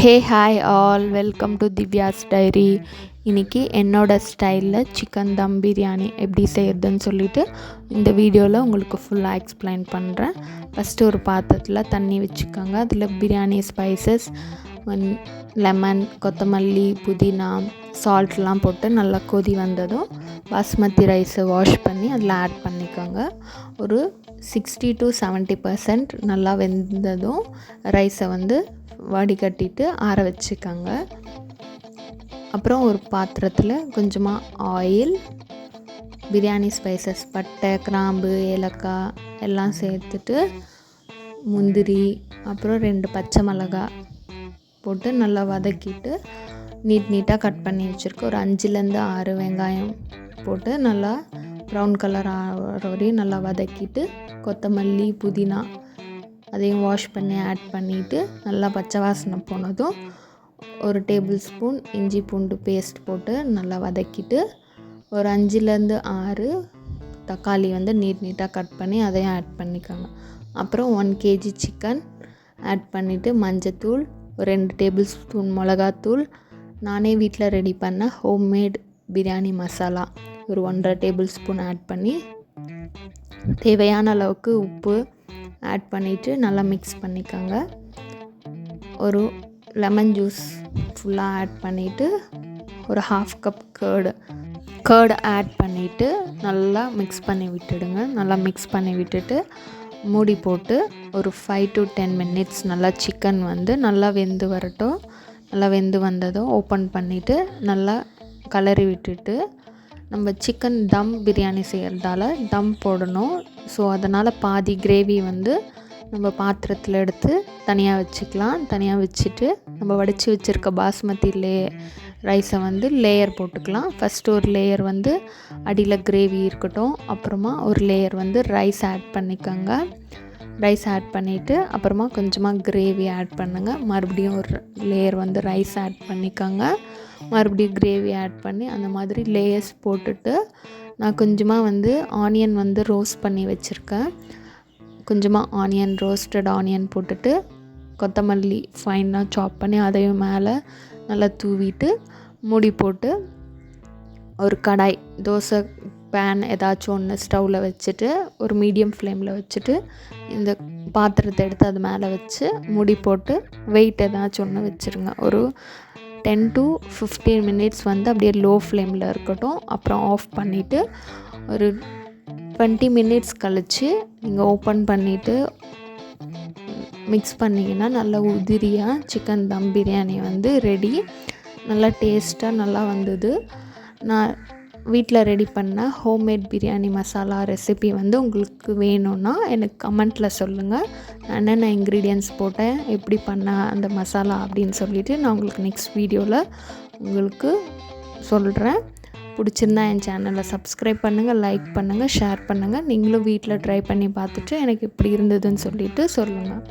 Hey hi all, welcome to Divya's diary. இன்றைக்கி என்னோடய ஸ்டைலில் சிக்கன் தம் பிரியாணி எப்படி செய்கிறதுன்னு சொல்லிவிட்டு இந்த வீடியோவில் உங்களுக்கு ஃபுல்லாக எக்ஸ்பிளைன் பண்ணுறேன். ஃபஸ்ட்டு ஒரு பாத்திரத்தில் தண்ணி வச்சுக்கோங்க. அதில் பிரியாணி ஸ்பைசஸ், லெமன், கொத்தமல்லி, புதினா, சால்ட்லாம் போட்டு நல்லா கொதி வந்ததும் பாஸ்மதி ரைஸை வாஷ் பண்ணி அதில் ஆட் பண்ணிக்கோங்க. ஒரு 60-70% நல்லா வெந்ததும் ரைஸை வடிகட்டிட்டு ஆற வச்சுக்கோங்க. அப்புறம் ஒரு பாத்திரத்தில் கொஞ்சமாக ஆயில், பிரியாணி ஸ்பைசஸ், பட்டை, கிராம்பு, ஏலக்காய் எல்லாம் சேர்த்துட்டு முந்திரி, அப்புறம் 2 பச்சை மிளகாய் போட்டு நல்லா வதக்கிட்டு நீட்டாக கட் பண்ணி வச்சுருக்கோம். ஒரு 5-6 வெங்காயம் போட்டு நல்லா ப்ரௌன் கலர் ஆகிற வரையும் நல்லா வதக்கிட்டு கொத்தமல்லி, புதினா அதையும் வாஷ் பண்ணி ஆட் பண்ணிவிட்டு நல்லா பச்சை வாசனை போனதும் ஒரு டேபிள் ஸ்பூன் இஞ்சி பூண்டு பேஸ்ட் போட்டு நல்லா வதக்கிட்டு ஒரு 5-6 தக்காளி நீட்டாக கட் பண்ணி அதையும் ஆட் பண்ணிக்கோங்க. அப்புறம் 1 kg சிக்கன் ஆட் பண்ணிவிட்டு மஞ்சத்தூள், ஒரு 2 டேபிள் ஸ்பூன் மிளகாத்தூள், நானே வீட்டில் ரெடி பண்ண ஹோம்மேட் பிரியாணி மசாலா ஒரு 1.5 டேபிள் ஸ்பூன் ஆட் பண்ணி தேவையான அளவுக்கு உப்பு ஆட் பண்ணிவிட்டு நல்லா மிக்ஸ் பண்ணிக்கோங்க. ஒரு லெமன் ஜூஸ் ஃபுல்லாக ஆட் பண்ணிவிட்டு ஒரு 1/2 கப் கேர்டு ஆட் பண்ணிவிட்டு நல்லா மிக்ஸ் பண்ணி விட்டுடுங்க. நல்லா மிக்ஸ் பண்ணி விட்டுட்டு மூடி போட்டு ஒரு 5-10 மினிட்ஸ் நல்லா சிக்கன் நல்லா வெந்து வரட்டும். நல்லா வெந்து வந்ததும் ஓப்பன் பண்ணிவிட்டு நல்லா கலரி விட்டுட்டு, நம்ம சிக்கன் தம் பிரியாணி செய்கிறதால தம் போடணும். ஸோ அதனால் பாதி கிரேவி நம்ம பாத்திரத்தில் எடுத்து தனியாக வச்சுக்கலாம். தனியாக வச்சுட்டு நம்ம வடித்து வச்சுருக்க பாஸ்மதி ரைஸை லேயர் போட்டுக்கலாம். ஃபஸ்ட்டு ஒரு லேயர் அடியில் கிரேவி இருக்கட்டும். அப்புறமா ஒரு லேயர் ரைஸ் ஆட் பண்ணிக்கோங்க. ரைஸ் ஆட் பண்ணிவிட்டு அப்புறமா கொஞ்சமாக கிரேவி ஆட் பண்ணுங்கள். மறுபடியும் ஒரு லேயர் ரைஸ் ஆட் பண்ணிக்கோங்க. மறுபடியும் கிரேவி ஆட் பண்ணி அந்த மாதிரி லேயர்ஸ் போட்டுட்டு நான் கொஞ்சமாக ஆனியன் ரோஸ்ட் பண்ணி வச்சுருக்கேன். கொஞ்சமாக ரோஸ்டட் ஆனியன் போட்டுட்டு கொத்தமல்லி ஃபைனாக சாப் பண்ணி அதையும் மேலே நல்லா தூவிட்டு மூடி போட்டு ஒரு கடாய், தோசை பேன் ஏதாச்சும் ஒன்று ஸ்டவ்வில் வச்சுட்டு ஒரு மீடியம் ஃப்ளேமில் வச்சுட்டு இந்த பாத்திரத்தை எடுத்து அது மேலே வச்சு மூடி போட்டு வெயிட் ஏதாச்சும் ஒன்று வச்சுருங்க. ஒரு 10-15 மினிட்ஸ் அப்படியே லோ ஃப்ளேமில் இருக்கட்டும். அப்புறம் ஆஃப் பண்ணிவிட்டு ஒரு 20 மினிட்ஸ் கழித்து நீங்கள் ஓப்பன் பண்ணிவிட்டு மிக்ஸ் பண்ணிங்கன்னா நல்லா உதிரியாக சிக்கன் தம் பிரியாணி ரெடி. நல்லா டேஸ்ட்டாக நல்லா வந்தது. நான் வீட்டில் ரெடி பண்ண ஹோம்மேட் பிரியாணி மசாலா ரெசிபி உங்களுக்கு வேணும்னா எனக்கு கமெண்ட்டில் சொல்லுங்கள். நான் என்னென்ன இன்க்ரீடியன்ஸ் போட்டேன், எப்படி பண்ணேன் அந்த மசாலா அப்படின்னு சொல்லிவிட்டு நான் உங்களுக்கு நெக்ஸ்ட் வீடியோவில் உங்களுக்கு சொல்கிறேன். பிடிச்சிருந்தா என் சேனலை சப்ஸ்கிரைப் பண்ணுங்கள், லைக் பண்ணுங்கள், ஷேர் பண்ணுங்கள். நீங்களும் வீட்டில் ட்ரை பண்ணி பார்த்துட்டு எனக்கு எப்படி இருந்ததுன்னு சொல்லிவிட்டு சொல்லுங்கள்.